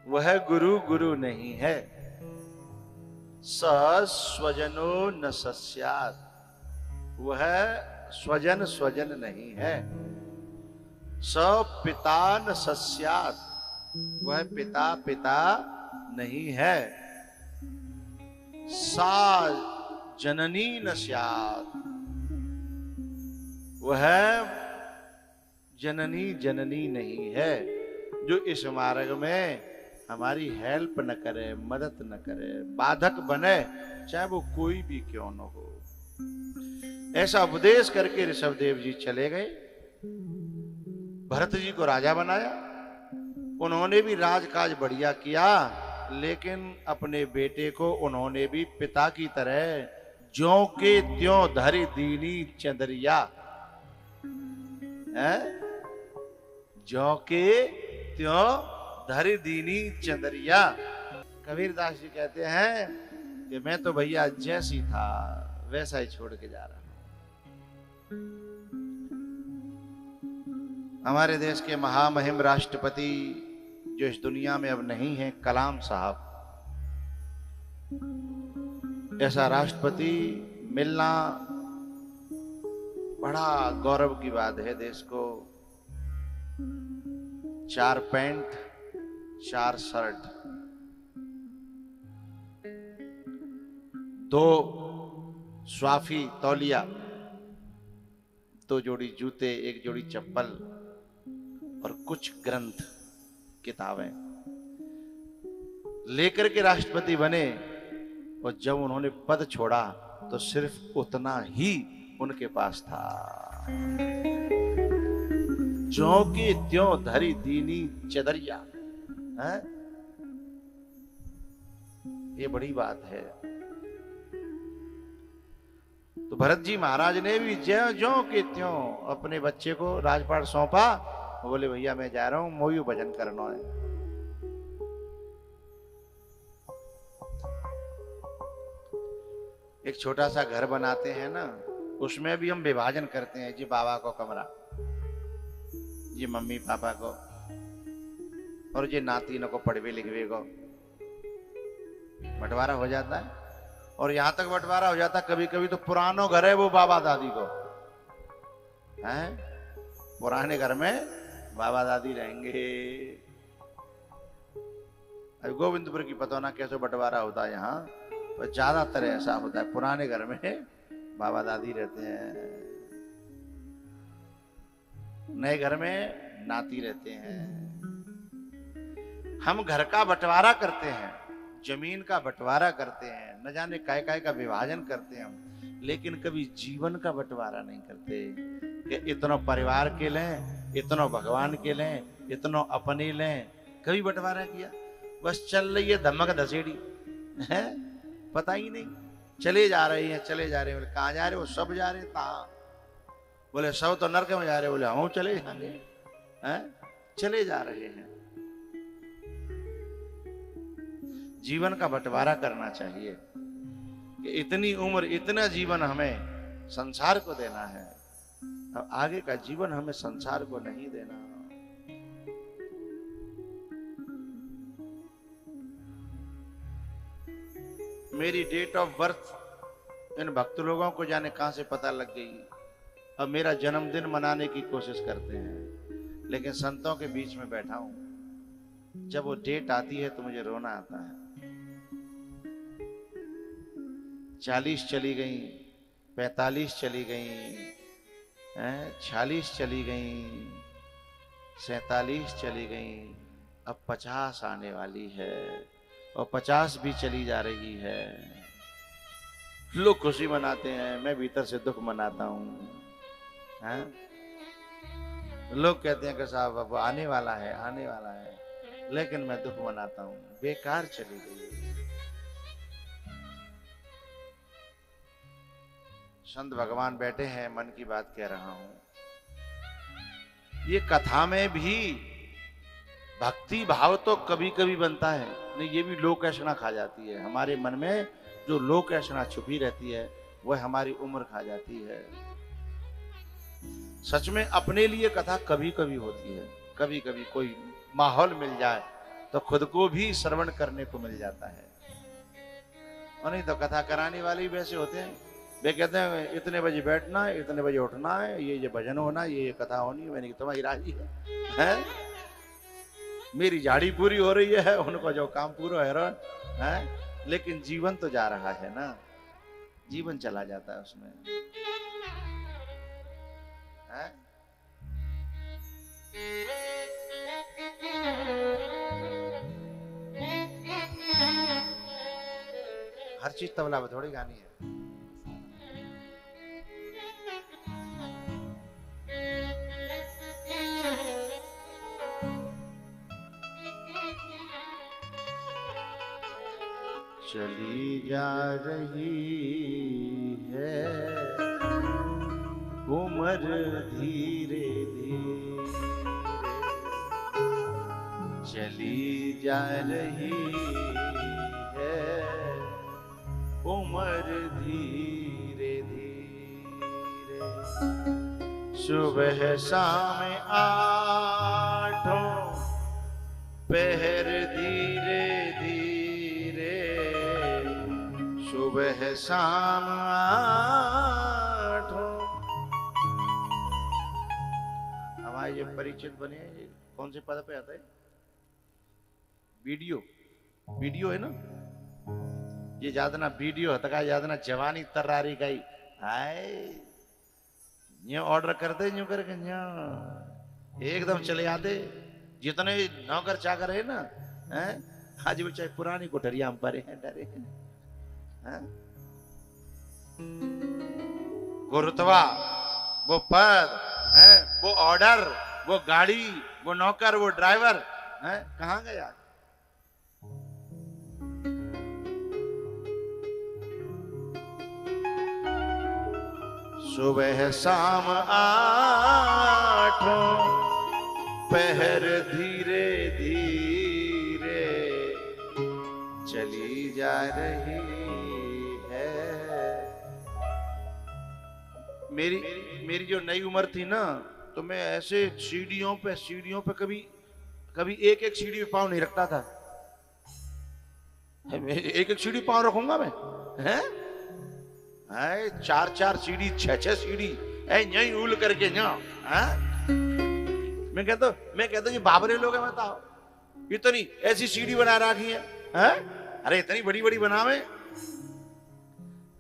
वह गुरु गुरु नहीं है। स स्वजनो न सस्यात्, वह स्वजन स्वजन नहीं है। स पिता न सस्यात्, वह पिता पिता नहीं है। सा जननी न स्यात्, वह जननी जननी नहीं है। जो इस मार्ग में हमारी हेल्प न करे, मदद न करे, बाधक बने, चाहे वो कोई भी क्यों न हो। ऐसा उपदेश करके ऋषभदेव जी चले गए। भरत जी को राजा बनाया। उन्होंने भी राजकाज बढ़िया किया, लेकिन अपने बेटे को उन्होंने भी पिता की तरह ज्यों के त्यों धरि दीनी चंदरिया, ज्यों के त्यों धरि दीनी चंदरिया। कबीरदास जी कहते हैं कि मैं तो भैया जैसी था वैसा ही छोड़ के जा रहा हूं। हमारे देश के महामहिम राष्ट्रपति जो इस दुनिया में अब नहीं है, कलाम साहब, ऐसा राष्ट्रपति मिलना बड़ा गौरव की बात है देश को। 4 पैंट 4 शर्ट, 2 स्वाफी तौलिया, 2 जोड़ी जूते, 1 जोड़ी चप्पल और कुछ ग्रंथ किताबें लेकर के राष्ट्रपति बने। और जब उन्होंने पद छोड़ा तो सिर्फ उतना ही उनके पास था। ज्यों की त्यों धरि दीनी चदरिया, है? ये बड़ी बात है। तो भरत जी महाराज ने भी ज्यों के त्यों अपने बच्चे को राजपाट सौंपा। बोले भैया मैं जा रहा हूं, मोयू भजन करना है। एक छोटा सा घर बनाते हैं ना, उसमें भी हम विभाजन करते हैं। जी बाबा को कमरा, ये मम्मी पापा को, और ये नातीनों को पढ़वे लिखवे को। बंटवारा हो जाता है। और यहां तक बंटवारा हो जाता कभी कभी तो पुरानो घर है वो बाबा दादी को, हैं? पुराने घर में बाबा दादी रहेंगे। अभी गोविंदपुर की पता ना कैसे बंटवारा होता है यहाँ, पर ज्यादातर ऐसा होता है पुराने घर में बाबा दादी रहते हैं, नए घर में नाती रहते हैं। हम घर का बंटवारा करते हैं, जमीन का बंटवारा करते हैं, न जाने काय का विभाजन करते हैं हम, लेकिन कभी जीवन का बंटवारा नहीं करते कि इतना परिवार के लें, इतना भगवान के लें, इतना अपने लें। कभी बंटवारा किया? बस चल रही है धमक धसेड़ी, है? पता ही नहीं, चले जा रहे हैं चले जा रहे हैं। बोले कहाँ जा रहे हो? सब जा रहे कहाँ? बोले सब तो नरक में जा रहे। बोले हम चले जाएंगे, हैं? चले जा रहे हैं। जीवन का बंटवारा करना चाहिए कि इतनी उम्र इतना जीवन हमें संसार को देना है, अब आगे का जीवन हमें संसार को नहीं देना। मेरी डेट ऑफ बर्थ इन भक्त लोगों को जाने कहां से पता लग गई। अब मेरा जन्मदिन मनाने की कोशिश करते हैं, लेकिन संतों के बीच में बैठा हूं, जब वो डेट आती है तो मुझे रोना आता है। 40 चली गई, 45 चली गई, 46 चली गई, 47 चली गई, अब 50 आने वाली है और 50 भी चली जा रही है। लोग खुशी मनाते हैं, मैं भीतर से दुख मनाता हूं। लोग कहते हैं कि साहब अब आने वाला है आने वाला है, लेकिन मैं दुख मनाता हूं, बेकार चली गई। संत भगवान बैठे हैं, मन की बात कह रहा हूं। ये कथा में भी भक्ति भाव तो कभी कभी बनता है, नहीं ये भी लोक ऐसा खा जाती है। हमारे मन में जो लोक ऐसा छुपी रहती है वह हमारी उम्र खा जाती है। सच में अपने लिए कथा कभी कभी होती है, कभी कभी कोई माहौल मिल जाए तो खुद को भी श्रवण करने को मिल जाता है। और नहीं तो कथा कराने वाले भी वैसे होते हैं, वे कहते हैं इतने बजे बैठना है, इतने बजे उठना है, ये भजन होना, ये कथा होनी है। मैंने कहा तुम्हारी राजी है? मेरी झाड़ी पूरी हो रही है, उनको जो काम पूरा है, लेकिन जीवन तो जा रहा है ना, जीवन चला जाता है उसमें है? हर चीज तबला में थोड़ी गानी है। चली जा रही है उम्र धीरे धीरे, चली जा रही है उम्र धीरे धीरे। सुबह शाम आठों पहर धीरे धीरे, सुबह शाम आठों। हमारे ये परिचित बने, कौन से पद पे आता है? वीडियो, वीडियो है ना, ये ज्यादा ना वीडियो होता है, ज्यादा ना जवानी तर्रारी गई हाय, ये ऑर्डर करते यूं करके एकदम चले आते। जितने नौकर चाकर है ना, आज भी चाहे पुरानी कोठरिया हम परे हैं, डरे हैं, वो रुतबा, वो पद है, वो ऑर्डर, वो गाड़ी, वो नौकर, वो ड्राइवर है, कहाँ गया? सुबह शाम आठों पहर धीरे धीरे, चली जा रही है। मेरी जो नई उम्र थी ना, तो मैं ऐसे सीढ़ियों पे कभी एक एक सीढ़ी पे पाँव नहीं रखता था। एक एक सीढ़ी पाँव रखूंगा मैं, हैं? चार सीढ़ी, छह सीढ़ी, यही उल करके मैं कहता हूँ ये बाबरे लोग हैं, बताओ इतनी ऐसी सीढ़ी बना रखी है, अरे इतनी बड़ी बड़ी बनावे।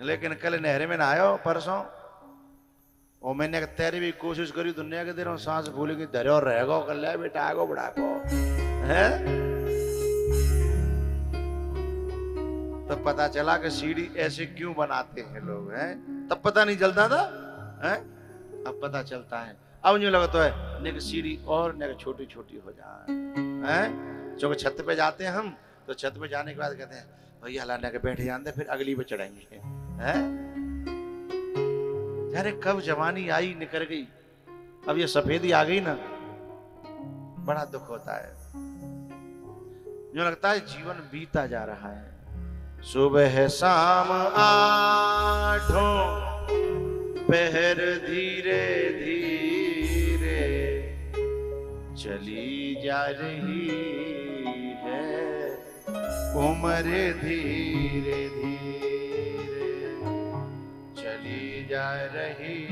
लेकिन कल नहरे में नहायो परसों, और मैंने तेरी भी कोशिश करी, दुनिया के दिनों सांस भूलेगी धरे और रहेगा, कर ले बेटा आगो बढ़ा को है। तब पता चला कि सीढ़ी ऐसे क्यों बनाते हैं लोग, हैं? तब पता नहीं चलता था, हैं? अब पता चलता है। अब यूं लगता है ने सीढ़ी और ने छोटी छोटी हो जाए, हैं? जो छत पे जाते हैं हम, तो छत पे जाने के बाद कहते हैं भैया लाने के बैठे जाते, फिर अगली पे चढ़ेंगे, हैं? अरे कब जवानी आई निकल गई, अब ये सफेदी आ गई ना, बड़ा दुख होता है। यूं लगता है जीवन बीता जा रहा है। सुबह शाम आठों पहर धीरे धीरे, चली जा रही है उम्र धीरे धीरे, चली जा रही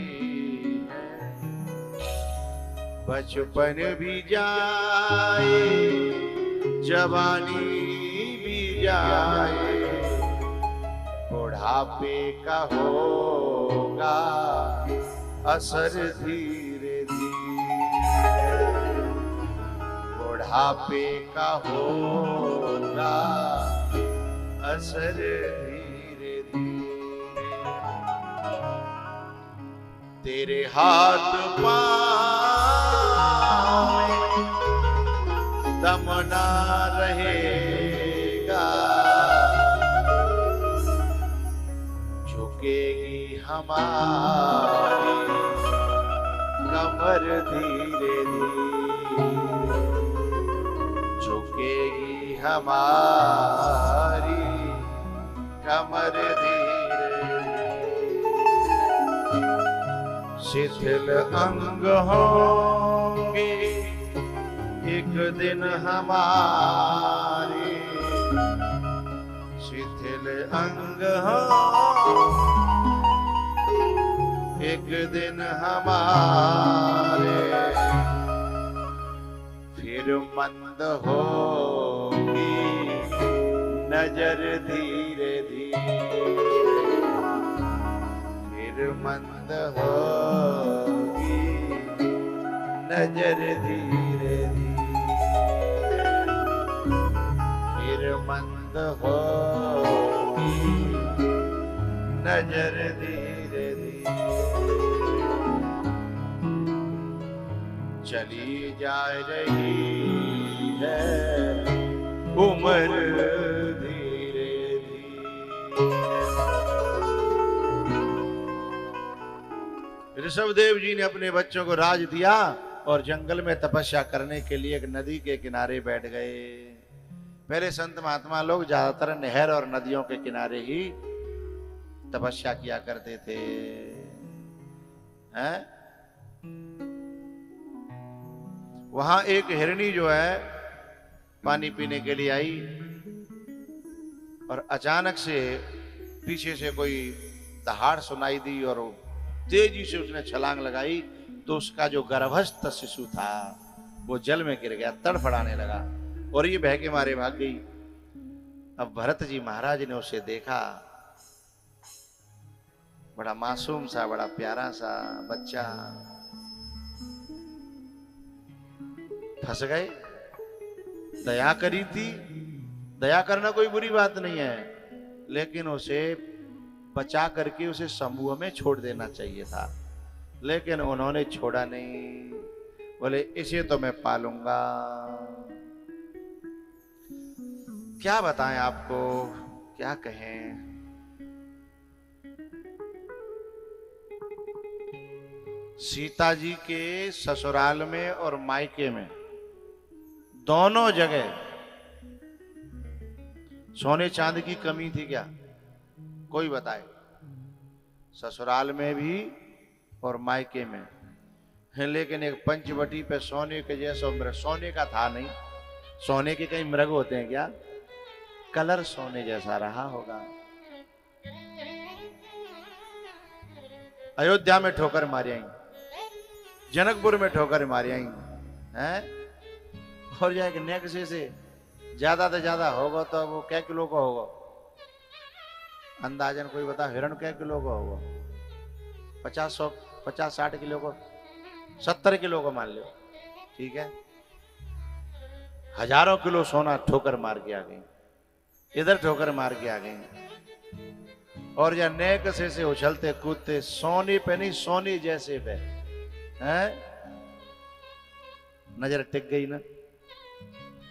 है। बचपन भी जाए, जवानी भी जाए, बुढ़ापे का होगा असर धीरे धीरे, बुढ़ापे का होगा असर धीरे धीरे। तेरे हाथ पाँव में दम ना रहेगा, झुकेगी हमारी कमर धीरे धीरे, झुकेगी हमारी कमर धीरे धीरे। शिथिल अंग होंगे एक दिन हमारे शिथिल अंग हो, एक दिन हमारे फिर मंद होगी नजर धीरे धीरे, फिर मंद होगी नजर धीरे धीरे, फिर मंद होगी नजर धीरे धीरे, चली जा रही है उम्र धीरे धीरे। ऋषभदेव जी ने अपने बच्चों को राज दिया और जंगल में तपस्या करने के लिए एक नदी के किनारे बैठ गए। पहले संत महात्मा लोग ज्यादातर नहर और नदियों के किनारे ही तपस्या किया करते थे, हैं? वहां एक हिरणी जो है पानी पीने के लिए आई और अचानक से पीछे से कोई दहाड़ सुनाई दी और तेजी से उसने छलांग लगाई तो उसका जो गर्भस्थ शिशु था वो जल में गिर गया, तड़फड़ाने लगा और ये बह के मारे भाग गई। अब भरत जी महाराज ने उसे देखा, बड़ा मासूम सा, बड़ा प्यारा सा बच्चा, फंस गए। दया करी थी, दया करना कोई बुरी बात नहीं है, लेकिन उसे बचा करके उसे समूह में छोड़ देना चाहिए था, लेकिन उन्होंने छोड़ा नहीं। बोले इसे तो मैं पालूंगा। क्या बताएं आपको, क्या कहें। सीता जी के ससुराल में और मायके में दोनों जगह सोने चांदी की कमी थी क्या? कोई बताए। ससुराल में भी और मायके में, लेकिन एक पंचवटी पे सोने के जैसा मृग, सोने का था नहीं, सोने के कई मृग होते हैं क्या, कलर सोने जैसा रहा होगा। अयोध्या में ठोकर मारी आई, जनकपुर में ठोकर मारी आई हैं, और जाके नेक्से से ज्यादा से ज्यादा होगा तो वो क्या किलो का होगा? अंदाजन कोई बता, हिरण क्या किलो का होगा? 50-60 किलो को, 70 किलो को मान लो, ठीक है। हजारों किलो सोना ठोकर मार के आ गई, इधर ठोकर मार के आ गई। और या नेक से उछलते कूदते सोने पे नहीं, सोने जैसे पे हैं, नजर टिक गई ना,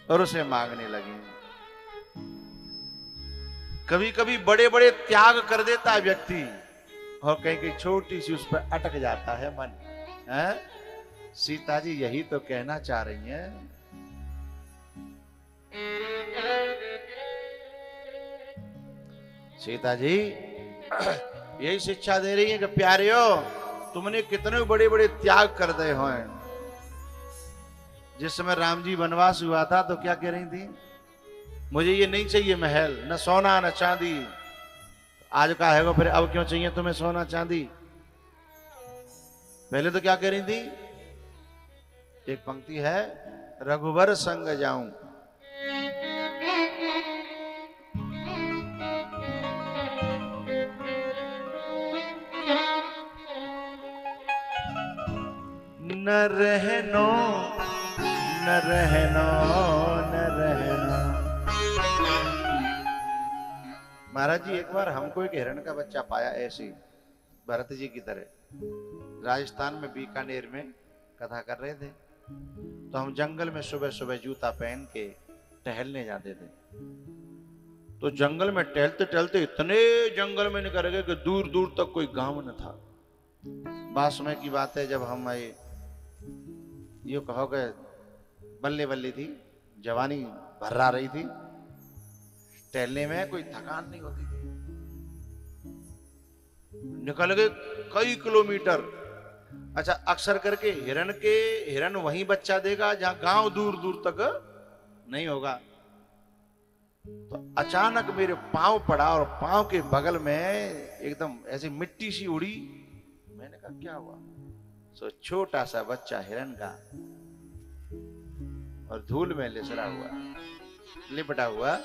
और उसे मांगने लगी। कभी कभी बड़े बड़े त्याग कर देता है व्यक्ति और कहीं कहीं छोटी सी उस पर अटक जाता है मन, हैं? सीता जी यही तो कहना चाह रही हैं। सीता जी यही शिक्षा दे रही है कि प्यारियो, तुमने कितने बड़े बड़े त्याग कर दे हो। जिस समय राम जी वनवास हुआ था तो क्या कह रही थी? मुझे ये नहीं चाहिए महल, न सोना न चांदी। आज का है वो, फिर अब क्यों चाहिए तुम्हें सोना चांदी? पहले तो क्या कह रही थी? एक पंक्ति है, रघुवर संग जाऊं, न रहनो न रहनो न रहनो। महाराज जी एक बार हमको एक हिरण का बच्चा पाया ऐसे ही, भरत जी की तरह। राजस्थान में बीकानेर में कथा कर रहे थे, तो हम जंगल में सुबह सुबह जूता पहन के टहलने जाते थे। तो जंगल में टहलते टहलते इतने जंगल में निकल गए कि दूर दूर तक कोई गांव न था। बात समय की बात है, जब हम आए, ये कहो कि बल्ले बल्ले थी, जवानी भर्रा रही थी, टहलने में कोई थकान नहीं होती थी। निकल गए कई किलोमीटर, अच्छा, अक्सर करके हिरन वहीं बच्चा देगा जहां गांव दूर दूर तक नहीं होगा। तो अचानक मेरे पांव पड़ा और पांव के बगल में एकदम ऐसी मिट्टी सी उड़ी। मैंने कहा क्या हुआ? सो छोटा सा बच्चा हिरन का, और धूल में लिसरा हुआ, लिपटा हुआ।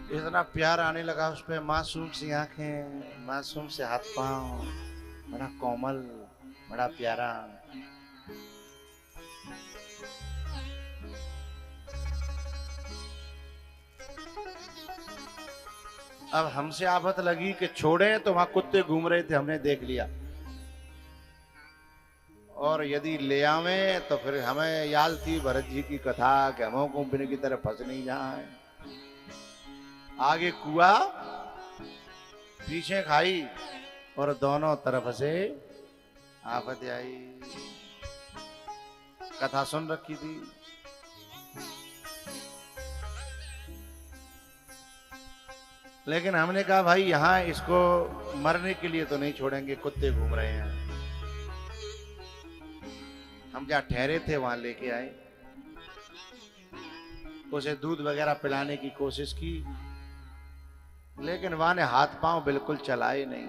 इतना प्यार आने लगा उस पे, मासूम सी आंखें, मासूम से हाथ पांव, बड़ा कोमल, बड़ा प्यारा। अब हमसे आफत लगी कि छोड़े, तो वहां कुत्ते घूम रहे थे, हमने देख लिया। और यदि ले आवे तो फिर हमें याद थी भरत जी की कथा कि हम कुंभनी की तरह फंस नहीं जाए। आगे कुआ, पीछे खाई, और दोनों तरफ से आफत आई। कथा सुन रखी थी। लेकिन हमने कहा भाई यहां इसको मरने के लिए तो नहीं छोड़ेंगे, कुत्ते घूम रहे हैं। हम जहां ठहरे थे वहां लेके आए, उसे दूध वगैरह पिलाने की कोशिश की, लेकिन वहां ने हाथ पांव बिल्कुल चलाए नहीं।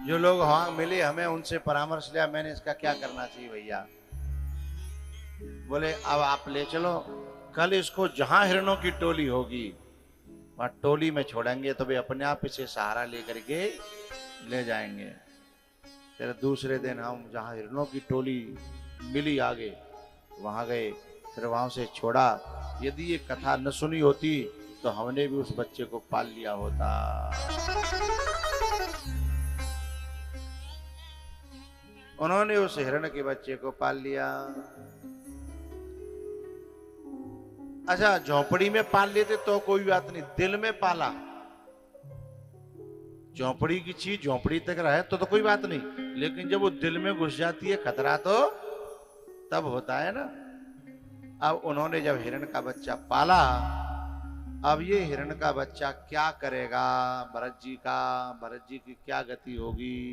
जो लोग वहां मिले, हमें उनसे परामर्श लिया, मैंने इसका क्या करना चाहिए भैया? बोले अब आप ले चलो, कल इसको जहां हिरणों की टोली होगी वहां टोली में छोड़ेंगे, तो वे अपने आप इसे सहारा लेकर के ले जाएंगे। फिर दूसरे दिन हम जहां हिरणों की टोली मिली आगे, वहां गए, फिर वहां से छोड़ा। यदि ये कथा न सुनी होती तो हमने भी उस बच्चे को पाल लिया होता। उन्होंने उस हिरण के बच्चे को पाल लिया। अच्छा, झोपड़ी में पाल लेते तो कोई बात नहीं, दिल में पाला, झोपड़ी की चीज झोपड़ी तक रहे तो कोई बात नहीं, लेकिन जब वो दिल में घुस जाती है खतरा, तो तब होता है ना। अब उन्होंने जब हिरण का बच्चा पाला, अब ये हिरण का बच्चा क्या करेगा भरत जी की क्या गति होगी?